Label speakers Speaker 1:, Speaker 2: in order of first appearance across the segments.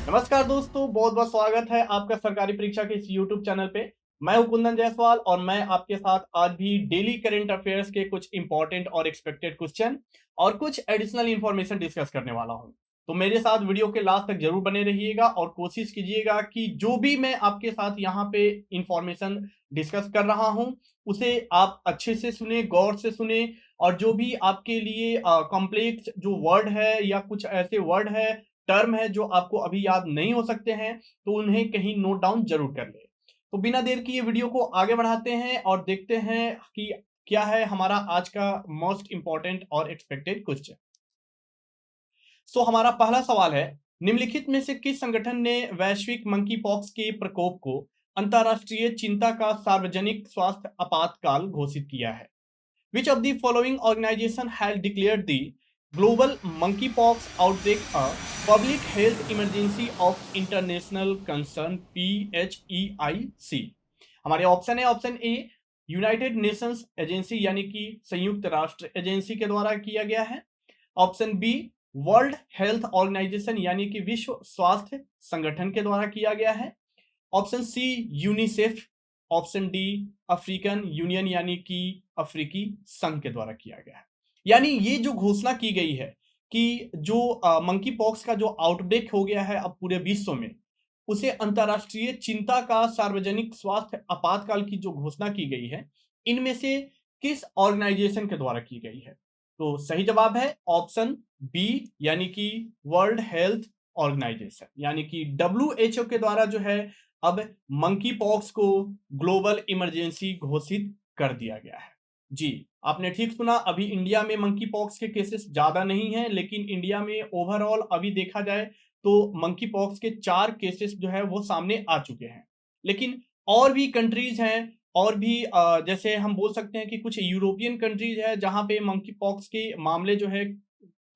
Speaker 1: नमस्कार दोस्तों, बहुत बहुत स्वागत है आपका सरकारी परीक्षा के इस YouTube चैनल पे। मैं हूं कुंदन जायसवाल और मैं आपके साथ आज भी डेली करंट अफेयर्स के कुछ इंपॉर्टेंट और एक्सपेक्टेड क्वेश्चन और कुछ एडिशनल इंफॉर्मेशन डिस्कस करने वाला हूं। तो मेरे साथ वीडियो के लास्ट तक जरूर बने रहिएगा और कोशिश कीजिएगा कि जो भी मैं आपके साथ यहाँ पे इंफॉर्मेशन डिस्कस कर रहा हूँ उसे आप अच्छे से सुने, गौर से सुने, और जो भी आपके लिए कॉम्प्लेक्स जो वर्ड है या कुछ ऐसे वर्ड है, टर्म है जो आपको अभी याद नहीं हो सकते हैं, तो उन्हें कहीं नोट डाउन जरूर कर ले। तो बिना देर की ये वीडियो को आगे बढ़ाते हैं और देखते हैं कि क्या है हमारा आज का मोस्ट इंपॉर्टेंट और एक्सपेक्टेड क्वेश्चन। हमारा पहला सवाल है, निम्नलिखित में से किस संगठन ने वैश्विक मंकी पॉक्स के प्रकोप को अंतरराष्ट्रीय चिंता का सार्वजनिक स्वास्थ्य आपातकाल घोषित किया है? Which of the following organization has declared the global monkeypox outbreak a public health emergency of international concern PHEIC? हमारे ऑप्शन है, ऑप्शन ए यूनाइटेड नेशंस एजेंसी यानी कि संयुक्त राष्ट्र एजेंसी के द्वारा किया गया है। Option B World Health Organization यानी कि विश्व स्वास्थ्य संगठन के द्वारा किया गया है। Option C UNICEF. Option D African Union यानी कि अफ्रीकी संघ के द्वारा किया गया है। यानी ये जो घोषणा की गई है कि जो मंकी पॉक्स का जो आउटब्रेक हो गया है अब पूरे विश्व में, उसे अंतरराष्ट्रीय चिंता का सार्वजनिक स्वास्थ्य आपातकाल की जो घोषणा की गई है, इनमें से किस ऑर्गेनाइजेशन के द्वारा की गई है? तो सही जवाब है ऑप्शन बी यानी कि वर्ल्ड हेल्थ ऑर्गेनाइजेशन यानी कि WHO के द्वारा जो है अब मंकी पॉक्स को ग्लोबल इमरजेंसी घोषित कर दिया गया है। जी, आपने ठीक सुना, अभी इंडिया में मंकी पॉक्स के केसेस ज्यादा नहीं हैं, लेकिन इंडिया में ओवरऑल अभी देखा जाए तो मंकी पॉक्स के 4 केसेस जो है वो सामने आ चुके हैं। लेकिन और भी कंट्रीज हैं, और भी जैसे हम बोल सकते हैं कि कुछ यूरोपियन कंट्रीज है जहां पे मंकी पॉक्स के मामले जो है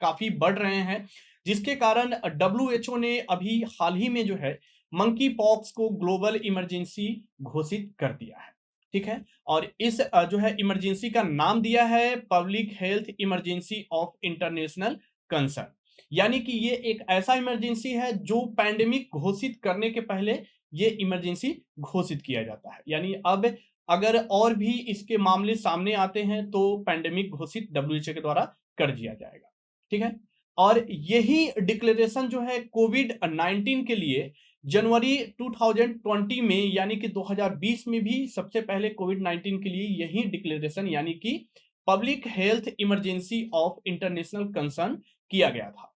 Speaker 1: काफी बढ़ रहे हैं, जिसके कारण WHO ने अभी हाल ही में जो है मंकी पॉक्स को ग्लोबल इमरजेंसी घोषित कर दिया है। ठीक है, और इस जो है इमरजेंसी का नाम दिया है public health emergency of international concern. यानी कि ये एक ऐसा इमरजेंसी है जो पैंडेमिक घोषित करने के पहले ये इमरजेंसी घोषित किया जाता है। यानी अब अगर और भी इसके मामले सामने आते हैं तो पैंडेमिक घोषित WHO के द्वारा कर दिया जाएगा। ठीक है, और यही डिक्लेरेशन जो है कोविड-19 के लिए जनवरी 2020 में यानी कि 2020 में भी सबसे पहले कोविड-19 के लिए यही डिक्लेरेशन यानी कि public health emergency of international concern किया गया था।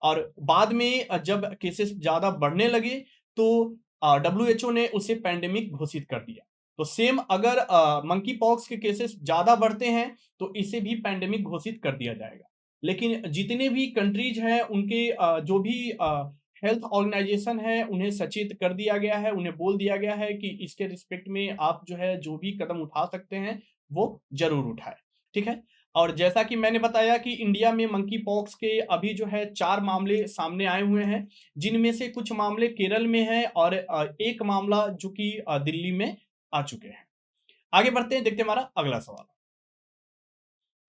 Speaker 1: और बाद में जब केसेस ज्यादा बढ़ने लगे तो WHO ने उसे पैंडेमिक घोषित कर दिया। तो सेम अगर मंकी पॉक्स के केसेस ज्यादा बढ़ते हैं तो इसे भी पैंडेमिक घोषित कर दिया जाएगा। लेकिन जितने भी कंट्रीज हैं उनके जो भी हेल्थ ऑर्गेनाइजेशन है उन्हें सचेत कर दिया गया है, उन्हें बोल दिया गया है कि इसके रिस्पेक्ट में आप जो है जो भी कदम उठा सकते हैं वो जरूर उठाएं। ठीक है, और जैसा कि मैंने बताया कि इंडिया में मंकी पॉक्स के अभी जो है 4 मामले सामने आए हुए हैं, जिनमें से कुछ मामले केरल में हैं और एक मामला जो कि दिल्ली में आ चुके हैं। आगे बढ़ते हैं, देखते हैं हमारा अगला सवाल।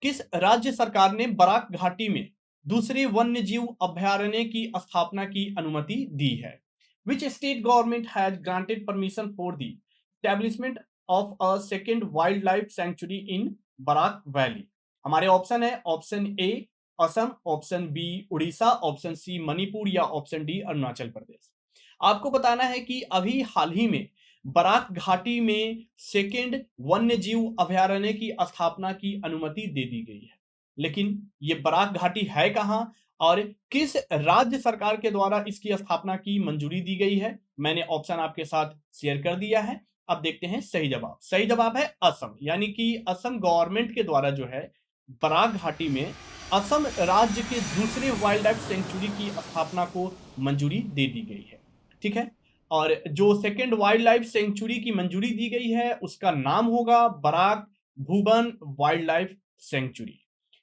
Speaker 1: किस राज्य सरकार ने बराक घाटी में दूसरे वन्य जीव अभयारण्य की स्थापना की अनुमति दी है? Which state government has granted permission for the establishment of a second wildlife sanctuary in Barak Valley? हमारे ऑप्शन है, option A Assam, option B Orissa, option C Manipur या ऑप्शन डी अरुणाचल प्रदेश। आपको बताना है कि अभी हाल ही में बराक घाटी में सेकेंड वन्य जीव अभयारण्य की स्थापना की अनुमति दे दी गई है, लेकिन ये बराक घाटी है कहां और किस राज्य सरकार के द्वारा इसकी स्थापना की मंजूरी दी गई है, मैंने ऑप्शन आपके साथ शेयर कर दिया है। अब देखते हैं सही जवाब। सही जवाब है असम, यानी कि असम गवर्नमेंट के द्वारा जो है बराक घाटी में असम राज्य के दूसरे वाइल्ड लाइफ सेंचुरी की स्थापना को मंजूरी दे दी गई है। ठीक है, और जो सेकेंड वाइल्ड लाइफ सेंचुरी की मंजूरी दी गई है उसका नाम होगा Barack Bhurban wild life sanctuary.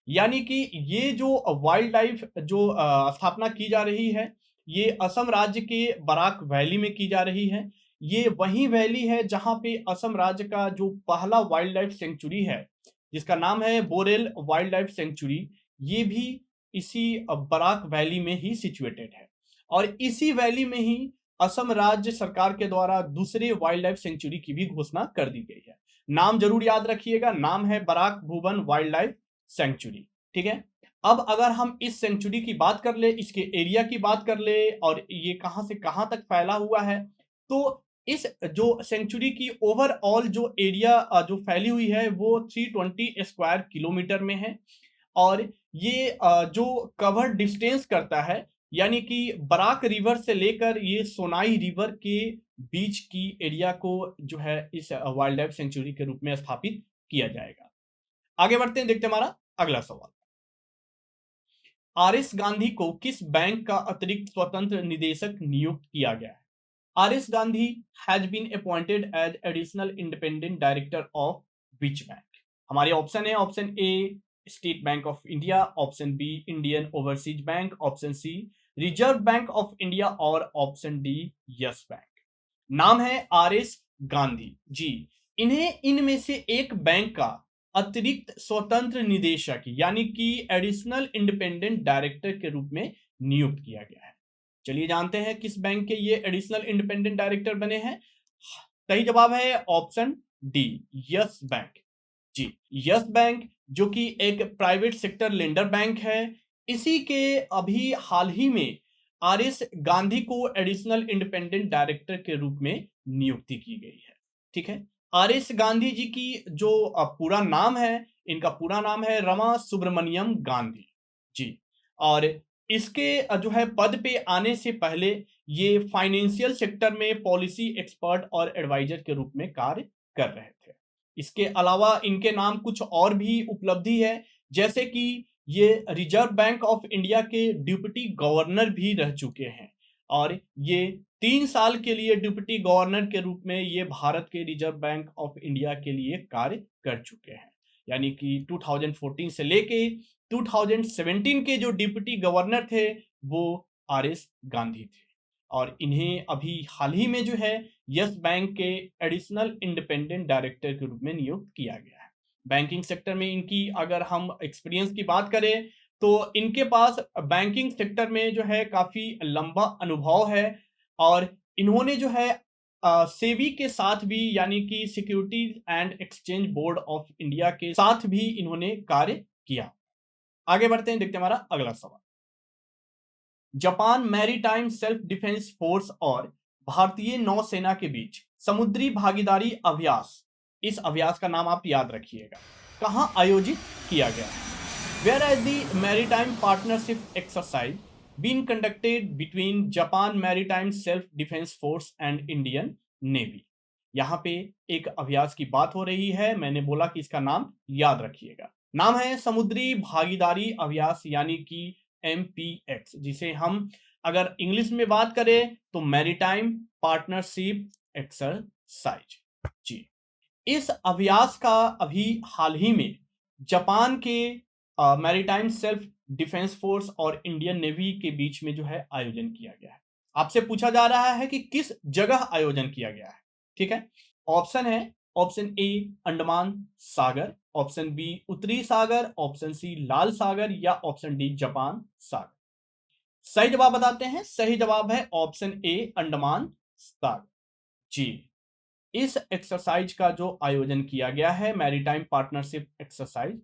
Speaker 1: यानी कि ये जो वाइल्ड लाइफ जो स्थापना की जा रही है ये असम राज्य के बराक वैली में की जा रही है। ये वही वैली है जहां पे असम राज्य का जो पहला वाइल्ड लाइफ सेंचुरी है जिसका नाम है बोरेल वाइल्ड लाइफ सेंचुरी, ये भी इसी बराक वैली में ही सिचुएटेड है। और इसी वैली में ही असम राज्य सरकार के द्वारा दूसरे वाइल्ड लाइफ सेंचुरी की भी घोषणा कर दी गई है। नाम जरूर याद रखिएगा, नाम है बराक भुवन वाइल्ड लाइफ सेंचुरी। ठीक है, अब अगर हम इस सेंचुरी की बात कर ले, इसके एरिया की बात कर ले और ये कहां से कहां तक फैला हुआ है, तो इस जो सेंचुरी की ओवरऑल जो एरिया जो फैली हुई है वो 320 स्क्वायर किलोमीटर में है। और ये जो कवर डिस्टेंस करता है, यानी कि बराक रिवर से लेकर ये सोनाई रिवर के बीच की एरिया को जो है इस वाइल्ड लाइफ सेंचुरी के रूप में स्थापित किया जाएगा। आगे बढ़ते हैं, देखते हैं हमारा अगला सवाल। आर एस गांधी को किस बैंक का अतिरिक्त स्वतंत्र निदेशक नियुक्त किया गया है? R S Gandhi has been appointed as additional independent director of which bank? हमारे ऑप्शन है, option A State Bank of India, option B Indian Overseas Bank, option C Reserve Bank of India और ऑप्शन डी यस बैंक। नाम है R S Gandhi ji. इन्हें इनमें से एक bank का अतिरिक्त स्वतंत्र निदेशक यानी कि एडिशनल इंडिपेंडेंट डायरेक्टर के रूप में नियुक्त किया गया है। चलिए जानते हैं किस बैंक के ये एडिशनल इंडिपेंडेंट डायरेक्टर बने हैं। सही जवाब है ऑप्शन डी, यस बैंक जी। यस बैंक जो कि एक प्राइवेट सेक्टर लेंडर बैंक है, इसी के अभी हाल ही में आर एस गांधी को एडिशनल इंडिपेंडेंट डायरेक्टर के रूप में नियुक्ति की गई है। ठीक है, आर एस गांधी जी की जो पूरा नाम है, इनका पूरा नाम है रमा सुब्रमण्यम गांधी जी। और इसके जो है पद पे आने से पहले ये फाइनेंशियल सेक्टर में पॉलिसी एक्सपर्ट और एडवाइजर के रूप में कार्य कर रहे थे। इसके अलावा इनके नाम कुछ और भी उपलब्धि है, जैसे कि ये रिजर्व बैंक ऑफ इंडिया के डिप्टी गवर्नर भी रह चुके हैं और ये 3 साल के लिए डिप्टी गवर्नर के रूप में ये भारत के रिजर्व बैंक ऑफ इंडिया के लिए कार्य कर चुके हैं। यानी कि 2014 से लेके 2017 के जो डिप्टी गवर्नर थे वो आर एस गांधी थे और इन्हें अभी हाल ही में जो है यस बैंक के एडिशनल इंडिपेंडेंट डायरेक्टर के रूप में नियुक्त किया गया है। बैंकिंग सेक्टर में इनकी अगर हम एक्सपीरियंस की बात करें तो इनके पास बैंकिंग सेक्टर में जो है काफी लंबा अनुभव है और इन्होंने जो है सेबी के साथ भी यानी कि securities and exchange board of India के साथ भी इन्होंने कार्य किया। आगे बढ़ते हैं, देखते हैं हमारा अगला सवाल। Japan maritime self defence force और भारतीय नौसेना के बीच समुद्री भागीदारी अभ्यास, इस अभ्यास का नाम आप याद रखिएगा, कहां आयोजित किया गया है? Where has the maritime partnership exercise been conducted between Japan maritime self defence force and Indian Navy. यहां पे एक अभ्यास की बात हो रही है, मैंने बोला कि इसका नाम याद रखिएगा। नाम है समुद्री भागीदारी अभ्यास यानी कि MPX, जिसे हम अगर इंग्लिश में बात करें तो मैरीटाइम पार्टनरशिप एक्सरसाइज जी। इस अभ्यास का अभी हाल ही में जापान के मैरीटाइम सेल्फ डिफेंस फोर्स और इंडियन नेवी के बीच में जो है आयोजन किया गया है। आपसे पूछा जा रहा है कि किस जगह आयोजन किया गया है। ठीक है, ऑप्शन है, ऑप्शन ए अंडमान सागर, ऑप्शन बी उत्तरी सागर, ऑप्शन सी लाल सागर या ऑप्शन डी जापान सागर। सही जवाब बताते हैं, सही जवाब है ऑप्शन ए अंडमान सागर जी। इस एक्सरसाइज का जो आयोजन किया गया है मैरीटाइम पार्टनरशिप एक्सरसाइज,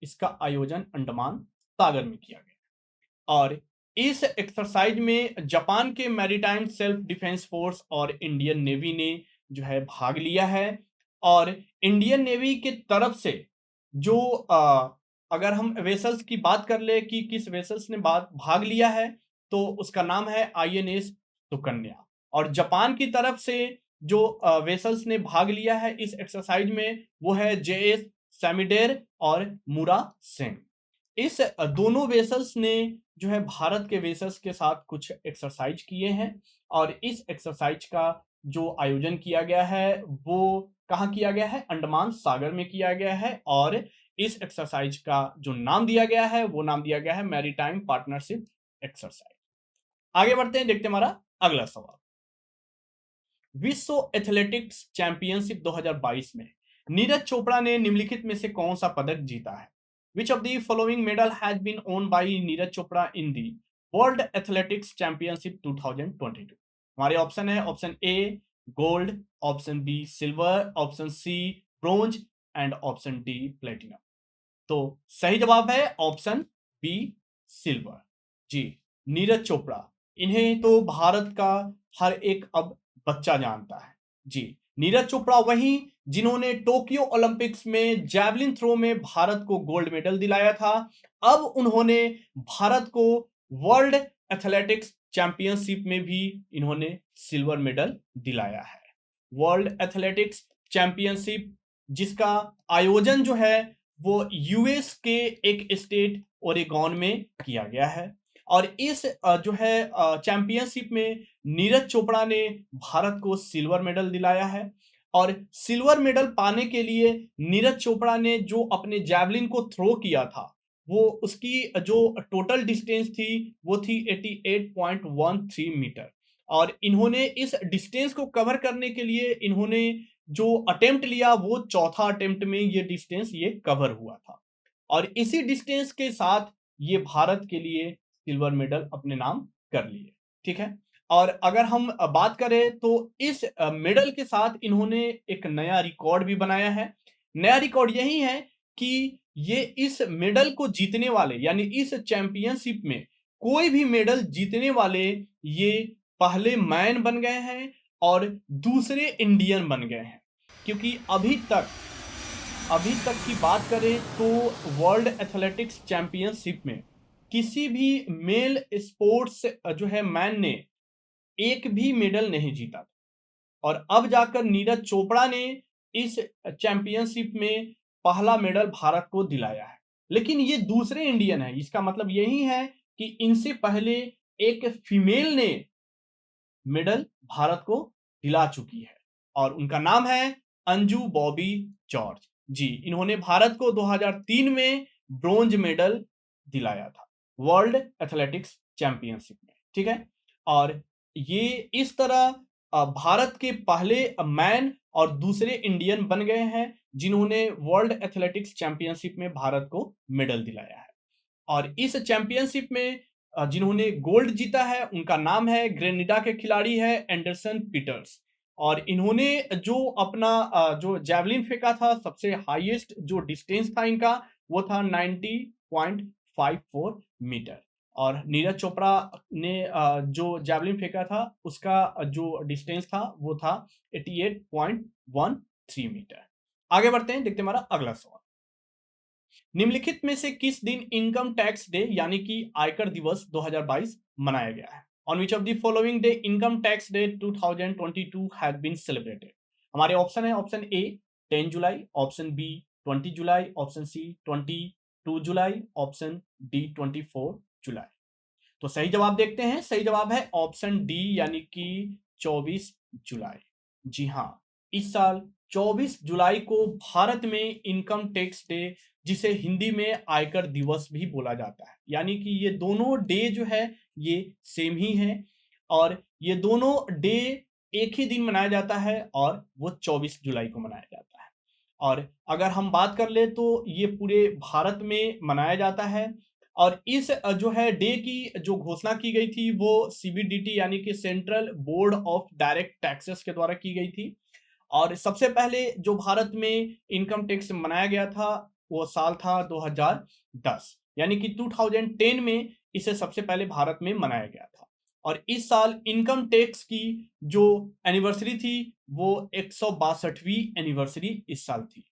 Speaker 1: इसका आयोजन अंडमान सागर में किया गया और इस एक्सरसाइज में जापान के मैरीटाइम सेल्फ डिफेंस फोर्स और इंडियन नेवी ने जो है भाग लिया है। और इंडियन नेवी के तरफ से जो अगर हम वेसल्स की बात कर ले कि किस वेसल्स ने भाग लिया है तो उसका नाम है INS सुकन्या। और जापान की तरफ से जो वेसल्स ने भाग लिया है इस एक्सरसाइज में वो है JS सैमिडेर और मुरासेन। इस दोनों वेसल्स ने जो है भारत के वेसल्स के साथ कुछ एक्सरसाइज किए हैं और इस एक्सरसाइज का जो आयोजन किया गया है वो कहाँ किया गया है? अंडमान सागर में किया गया है और इस एक्सरसाइज का जो नाम दिया गया है वो नाम दिया गया है मैरीटाइम पार्टनरशिप एक्सरसाइज। आगे बढ़ते हैं, देखते हैं हमारा अगला सवाल। विश्व एथलेटिक्स चैंपियनशिप 2022 में नीरज चोपड़ा ने निम्नलिखित में से कौन सा पदक जीता है? Which of the following medal has been won by Neeraj Chopra in the World Athletics Championship 2022? हमारे ऑप्शन है, option A gold, option B silver, option C bronze and option D platinum. तो सही जवाब है ऑप्शन बी सिल्वर। जी, नीरज चोपड़ा, इन्हें तो भारत का हर एक अब बच्चा जानता है। जी, नीरज चोपड़ा वही जिन्होंने टोक्यो ओलंपिक्स में जैवलिन थ्रो में भारत को गोल्ड मेडल दिलाया था। अब उन्होंने भारत को वर्ल्ड एथलेटिक्स चैंपियनशिप में भी इन्होंने सिल्वर मेडल दिलाया है। वर्ल्ड एथलेटिक्स चैंपियनशिप जिसका आयोजन जो है वो यूएस के एक स्टेट ओरेगॉन में किया गया है। और इस जो है चैंपियनशिप में नीरज चोपड़ा ने भारत को सिल्वर मेडल दिलाया है। और सिल्वर मेडल पाने के लिए नीरज चोपड़ा ने जो अपने जैवलिन को थ्रो किया था, वो उसकी जो टोटल डिस्टेंस थी वो थी 88.13 मीटर। और इन्होंने इस डिस्टेंस को कवर करने के लिए इन्होंने जो अटेम्प्ट लिया वो चौथा अटेम्प्ट में ये डिस्टेंस ये कवर हुआ था। और इसी डिस्टेंस के साथ ये भारत के लिए सिल्वर मेडल अपने नाम कर लिए। ठीक है। और अगर हम बात करें तो इस मेडल के साथ इन्होंने एक नया रिकॉर्ड भी बनाया है। नया रिकॉर्ड यही है कि ये इस मेडल को जीतने वाले यानी इस चैंपियनशिप में कोई भी मेडल जीतने वाले ये पहले मैन बन गए हैं और दूसरे इंडियन बन गए हैं। क्योंकि अभी तक की बात करें तो वर्ल्ड एथलेटिक्स चैंपियनशिप में किसी भी मेल स्पोर्ट्स जो है मैन ने एक भी मेडल नहीं जीता था। और अब जाकर नीरज चोपड़ा ने इस चैंपियनशिप में पहला मेडल भारत को दिलाया है। लेकिन ये दूसरे इंडियन है, इसका मतलब यही है कि इनसे पहले एक फीमेल ने मेडल भारत को दिला चुकी है और उनका नाम है अंजू बॉबी जॉर्ज। जी, इन्होंने भारत को 2003 में ब्रोंज मेडल दिलाया था वर्ल्ड एथलेटिक्स चैंपियनशिप में। ठीक है। और ये इस तरह भारत के पहले मैन और दूसरे इंडियन बन गए हैं जिन्होंने वर्ल्ड एथलेटिक्स चैंपियनशिप में भारत को मेडल दिलाया है। और इस चैंपियनशिप में जिन्होंने गोल्ड जीता है उनका नाम है, ग्रेनेडा के खिलाड़ी है एंडरसन पीटर्स। और इन्होंने जो अपना जो जैवलिन फेंका था, सबसे हाईएस्ट जो डिस्टेंस था इनका वो था 90.54 मीटर। और नीरज चोपड़ा ने जो जैवलिन फेंका था उसका जो डिस्टेंस था वो था 88.13 मीटर। आगे बढ़ते हैं, देखते हैं हमारा अगला सवाल। निम्नलिखित में से किस दिन इनकम टैक्स डे यानी कि आयकर दिवस 2022 मनाया गया है? On which of the following day income tax day 2022 has been celebrated? हमारे ऑप्शन है, ऑप्शन ए 10 जुलाई, ऑप्शन बी 20 जुलाई, ऑप्शन सी 22 जुलाई, ऑप्शन डी 24 जुलाई। तो सही जवाब देखते हैं। सही जवाब है ऑप्शन डी यानी कि 24 जुलाई। जी हाँ, इस साल 24 जुलाई को भारत में इनकम टैक्स डे जिसे हिंदी में आयकर दिवस भी बोला जाता है, यानी कि ये दोनों डे जो है ये सेम ही है और ये दोनों डे एक ही दिन मनाया जाता है और वो 24 जुलाई को मनाया जाता है। और अगर हम बात कर ले तो ये पूरे भारत में मनाया जाता है। और इस जो है डे की जो घोषणा की गई थी वो सीबीडीटी यानी कि central board of direct taxes के द्वारा की गई थी। और सबसे पहले जो भारत में इनकम टैक्स मनाया गया था वो साल था 2010, यानी कि 2010 में इसे सबसे पहले भारत में मनाया गया था। और इस साल इनकम टैक्स की जो एनिवर्सरी थी वो 162वीं एनिवर्सरी इस साल थी।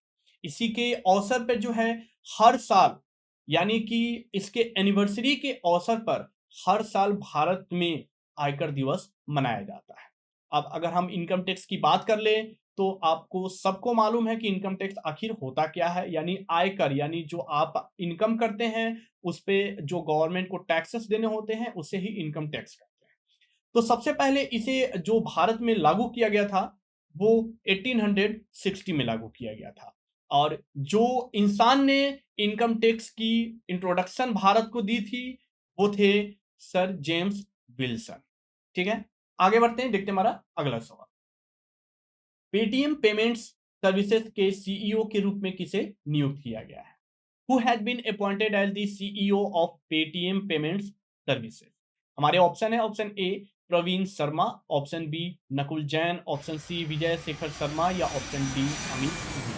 Speaker 1: इसी के अवसर पर जो है हर साल यानी कि इसके एनिवर्सरी के अवसर पर हर साल भारत में आयकर दिवस मनाया जाता है। अब अगर हम इनकम टैक्स की बात कर ले तो आपको सबको मालूम है कि इनकम टैक्स आखिर होता क्या है, यानी आयकर, यानी जो आप इनकम करते हैं उस पे जो गवर्नमेंट को टैक्सेस देने होते हैं उसे ही इनकम टैक्स कहते हैं। तो सबसे पहले इसे जो भारत में लागू किया गया था वो 1860 में लागू किया गया था। और जो इंसान ने इनकम टैक्स की इंट्रोडक्शन भारत को दी थी वो थे सर जेम्स विल्सन। ठीक है, आगे बढ़ते हैं, देखते हैं हमारा अगला सवाल। पेटीएम पेमेंट्स सर्विसेज के सीईओ के रूप में किसे नियुक्त किया गया है? Who has been appointed as the CEO of Paytm Payments Services? हमारे ऑप्शन है option A Praveen Sharma, option B Nakul Jain, option C Vijay Shekhar Sharma या option D Amit V.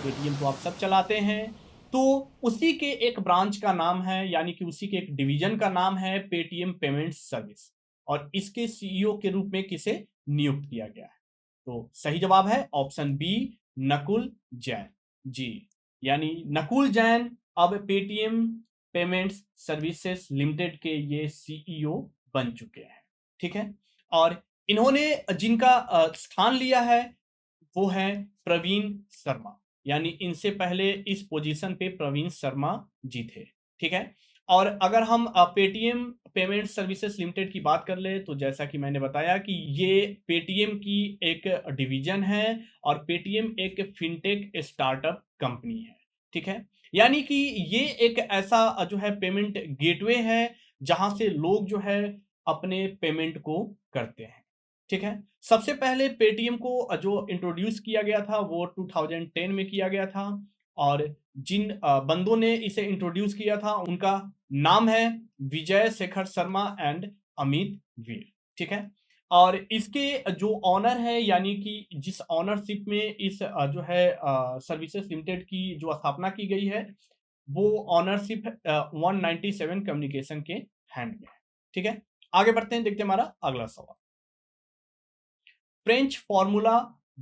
Speaker 1: Paytm तो आप सब चलाते हैं, तो उसी के एक ब्रांच का नाम है, यानी कि उसी के एक डिवीजन का नाम है पेटीएम पेमेंट सर्विस, और इसके सीईओ के रूप में किसे नियुक्त किया गया है? तो सही जवाब है ऑप्शन बी नकुल जैन। जी, यानी नकुल जैन अब पेटीएम पेमेंट्स सर्विसेज लिमिटेड के ये सीईओ बन चुके हैं। ठीक है, और इन्होंने जिनका स्थान लिया है वो है प्रवीण शर्मा, यानी इनसे पहले इस पोजीशन पे प्रवीण शर्मा जी थे। ठीक है, और अगर हम पेटीएम पेमेंट सर्विसेज लिमिटेड की बात कर ले, तो जैसा कि मैंने बताया कि ये पेटीएम की एक डिवीजन है और पेटीएम एक फिनटेक स्टार्टअप कंपनी है। ठीक है, यानी कि ये एक ऐसा जो है पेमेंट गेटवे है जहां से लोग जो है अपने पेमेंट को करते हैं। ठीक है, सबसे पहले पेटीएम को जो इंट्रोड्यूस किया गया था वो 2010 में किया गया था, और जिन बंदों ने इसे इंट्रोड्यूस किया था उनका नाम है विजय शेखर शर्मा एंड अमित वीर। ठीक है, और इसके जो ऑनर है, यानी कि जिस ऑनरशिप में इस जो है सर्विसेज लिमिटेड की जो स्थापना की गई है, वो ऑनरशिप 197 कम्युनिकेशन के हैंड में है। ठीक है, आगे बढ़ते हैं, देखते हैं हमारा अगला सवाल। फ्रेंच फार्मूला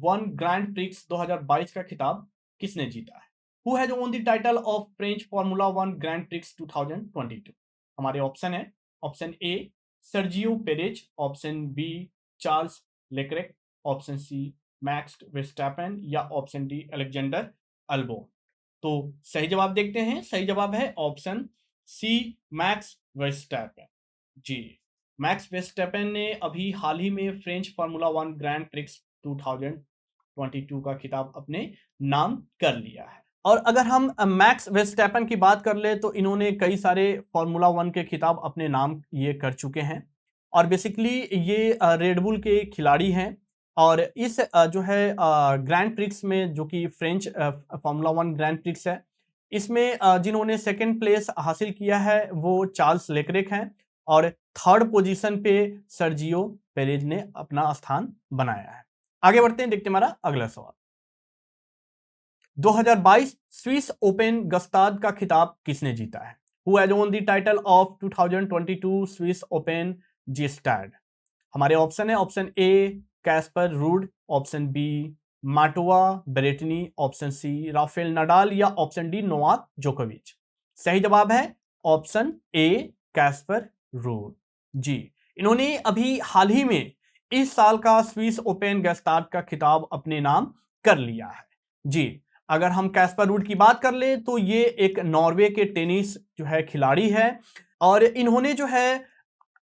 Speaker 1: 1 ग्रैंड प्रिक्स 2022 का खिताब किसने जीता है? Who has won the title of French Formula 1 Grand Prix 2022? हमारे ऑप्शन है option A Sergio Perez, option B Charles Leclerc, option C Max Verstappen या ऑप्शन डी अलेक्जेंडर अल्बो। तो सही जवाब देखते हैं, सही जवाब है ऑप्शन सी मैक्स वेस्टैपेन। जी, मैक्स वेस्टैपेन ने अभी हाल ही में फ्रेंच फार्मूला 1 ग्रैंड प्रिक्स 2022 का खिताब अपने नाम कर लिया है। और अगर हम मैक्स वेस्टैपेन की बात कर ले, तो इन्होंने कई सारे फार्मूला 1 के खिताब अपने नाम ये कर चुके हैं, और बेसिकली ये रेडबुल के खिलाड़ी हैं, और इस जो है ग्रैंड प्रिक्स में, जो कि फ्रेंच फार्मूला 1 ग्रैंड प्रिक्स है, इसमें जिन्होंने सेकंड प्लेस हासिल किया है वो चार्ल्स लेक्रेक हैं, और थर्ड पोजीशन पे सर्जियो पेरेज ने अपना स्थान बनाया है। आगे बढ़ते हैं, देखते हैं हमारा अगला सवाल। 2022 स्विस ओपन गस्ताद का खिताब किसने जीता है? Who has won the title of 2022 Swiss Open Gstaad? हमारे ऑप्शन है option A Casper Ruud, option B Matteo Berrettini, option C Rafael Nadal या ऑप्शन डी नोवाक जोकोविच। सही जवाब है ऑप्शन ए कैस्पर रूड। जी, इन्होंने अभी हाल ही में इस साल का स्विस ओपन गस्ताद का खिताब अपने नाम कर लिया है। जी, अगर हम कैस्पर रूड की बात कर ले, तो ये एक नॉर्वे के टेनिस जो है खिलाड़ी है, और इन्होंने जो है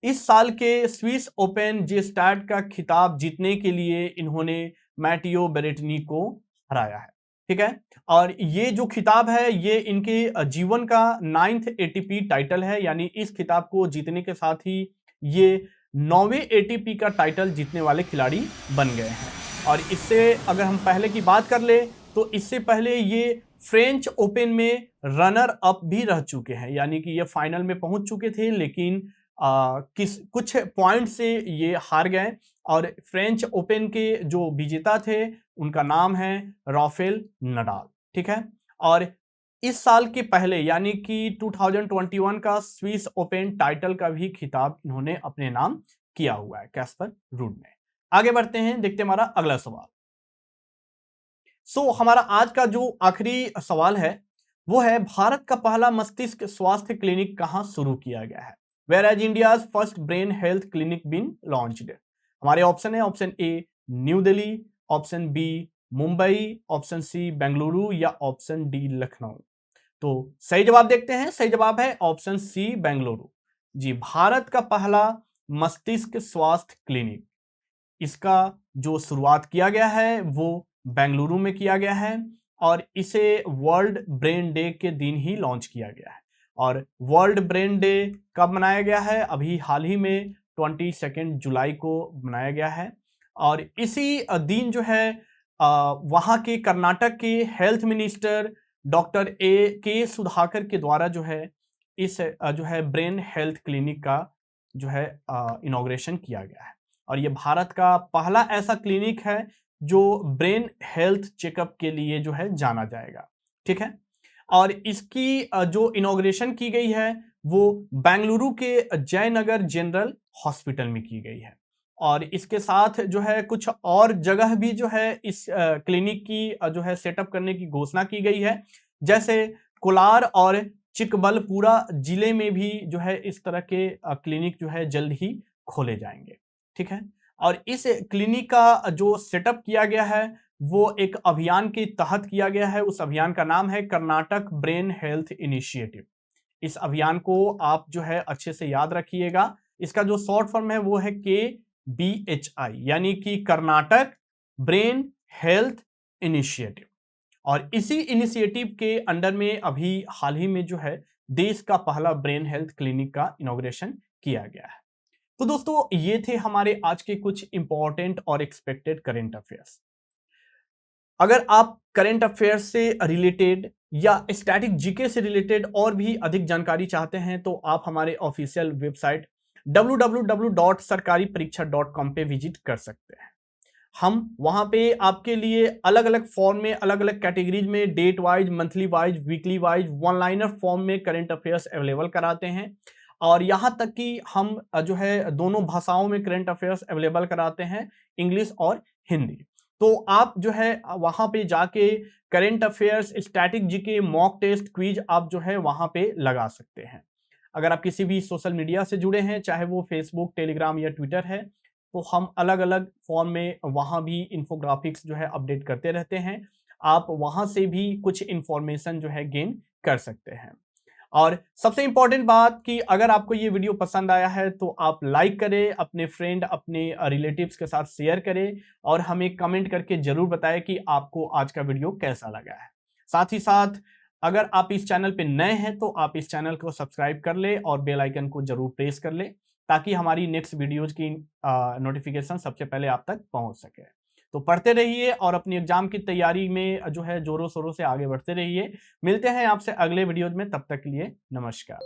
Speaker 1: इस साल के स्विस ओपन जीस्टैड का खिताब जीतने के लिए इन्होंने मैटियो बेरेटनी को हराया है। ठीक है, और ये जो खिताब है ये इनके जीवन का 9th एटीपी टाइटल है, यानी इस खिताब को जीतने के साथ ही ये 9वें एटीपी का टाइटल जीतने वाले खिलाड़ी बन गए हैं। और इससे अगर हम पहले की बात कर ले, तो इससे पहले ये फ्रेंच ओपन में रनर अप भी रह चुके हैं, यानी कि ये फाइनल में पहुंच चुके थे, लेकिन कुछ पॉइंट से ये हार गए, और फ्रेंच ओपन के जो विजेता थे उनका नाम है राफेल नडाल। ठीक है, और इस साल के पहले यानी कि 2021 का स्विस ओपन टाइटल का भी खिताब इन्होंने अपने नाम किया हुआ है कैस्पर रूड ने। आगे बढ़ते हैं, देखते हैं हमारा अगला सवाल। हमारा आज का जो आखिरी सवाल है वो है, भारत का पहला मस्तिष्क स्वास्थ्य क्लिनिक कहां शुरू किया गया है? Where has India's first brain health clinic been launched? हमारे ऑप्शन है option A New Delhi, option B Mumbai, option C Bengaluru या ऑप्शन डी लखनऊ। तो सही जवाब देखते हैं, सही जवाब है ऑप्शन सी बेंगलुरु। जी, भारत का पहला मस्तिष्क स्वास्थ्य क्लिनिक, इसका जो शुरुआत किया गया है वो बेंगलुरु में किया गया है, और इसे वर्ल्ड ब्रेन डे के दिन ही लॉन्च किया गया है। और वर्ल्ड ब्रेन डे कब मनाया गया है? अभी हाल ही में 22 जुलाई को मनाया गया है, और इसी दिन जो है वहाँ के कर्नाटक के हेल्थ मिनिस्टर डॉक्टर के सुधाकर के द्वारा जो है इस जो है ब्रेन हेल्थ क्लिनिक का जो है इनॉग्रेशन किया गया है। और ये भारत का पहला ऐसा क्लिनिक है जो ब्रेन हेल्थ चेकअप के लिए जो है जाना जाएगा। ठीक है, और इसकी जो इनॉग्रेशन की गई है वो बेंगलुरु के जयनगर जनरल हॉस्पिटल में की गई है। और इसके साथ जो है कुछ और जगह भी जो है इस क्लिनिक की जो है सेटअप करने की घोषणा की गई है, जैसे कोलार और चिकबलपूरा जिले में भी जो है इस तरह के क्लिनिक जो है जल्द ही खोले जाएंगे। ठीक है, और इस क्लिनिक का जो सेटअप किया गया है वो एक अभियान के तहत किया गया है। उस अभियान का नाम है कर्नाटक ब्रेन हेल्थ इनिशिएटिव। इस अभियान को आप जो है अच्छे से याद रखिएगा। इसका जो शॉर्ट फॉर्म है वो है KBHI, यानी कि कर्नाटक ब्रेन हेल्थ इनिशिएटिव। और इसी इनिशिएटिव के अंडर में अभी हाल ही में जो है देश का पहला ब्रेन हेल्थ क्लिनिक का इनॉग्रेशन किया गया है। तो दोस्तों, ये थे हमारे आज के कुछ इंपॉर्टेंट और एक्सपेक्टेड करेंट अफेयर्स। अगर आप करेंट अफेयर्स से रिलेटेड या स्टैटिक जीके से रिलेटेड और भी अधिक जानकारी चाहते हैं तो आप हमारे ऑफिशियल वेबसाइट www.sarkaripareekshha.com पे विजिट कर सकते हैं। हम वहां पे आपके लिए अलग अलग फॉर्म में, अलग अलग कैटेगरीज में, date wise, monthly wise, weekly wise, one liner form में करेंट अफेयर्स अवेलेबल कराते हैं। और यहां तक कि हम जो है दोनों भाषाओं में करेंट अफेयर्स अवेलेबल कराते हैं, इंग्लिश और हिंदी। तो आप जो है वहां पे जाके current affairs, static GK, mock test, quiz आप जो है वहां पे लगा सकते हैं। अगर आप किसी भी सोशल मीडिया से जुड़े हैं, चाहे वो फेसबुक, टेलीग्राम या ट्विटर है, तो हम अलग अलग फॉर्म में वहां भी इंफोग्राफिक्स जो है अपडेट करते रहते हैं। आप वहां से भी कुछ इंफॉर्मेशन जो है गेन कर सकते हैं। और सबसे इंपॉर्टेंट बात कि अगर आपको ये वीडियो पसंद आया है तो आप लाइक करें, अपने फ्रेंड, अपने रिलेटिव्स के साथ शेयर करें और हमें कमेंट करके जरूर बताएं कि आपको आज का वीडियो कैसा लगा है। साथ ही साथ अगर आप इस चैनल पे नए हैं तो आप इस चैनल को सब्सक्राइब कर ले और बेल आइकन को जरूर प्रेस कर ले, ताकि हमारी नेक्स्ट वीडियोज की नोटिफिकेशन सबसे पहले आप तक पहुंच सके। तो पढ़ते रहिए और अपनी एग्जाम की तैयारी में जो है जोरों शोरों से आगे बढ़ते रहिए। मिलते हैं आपसे अगले वीडियोज में, तब तक के लिए नमस्कार।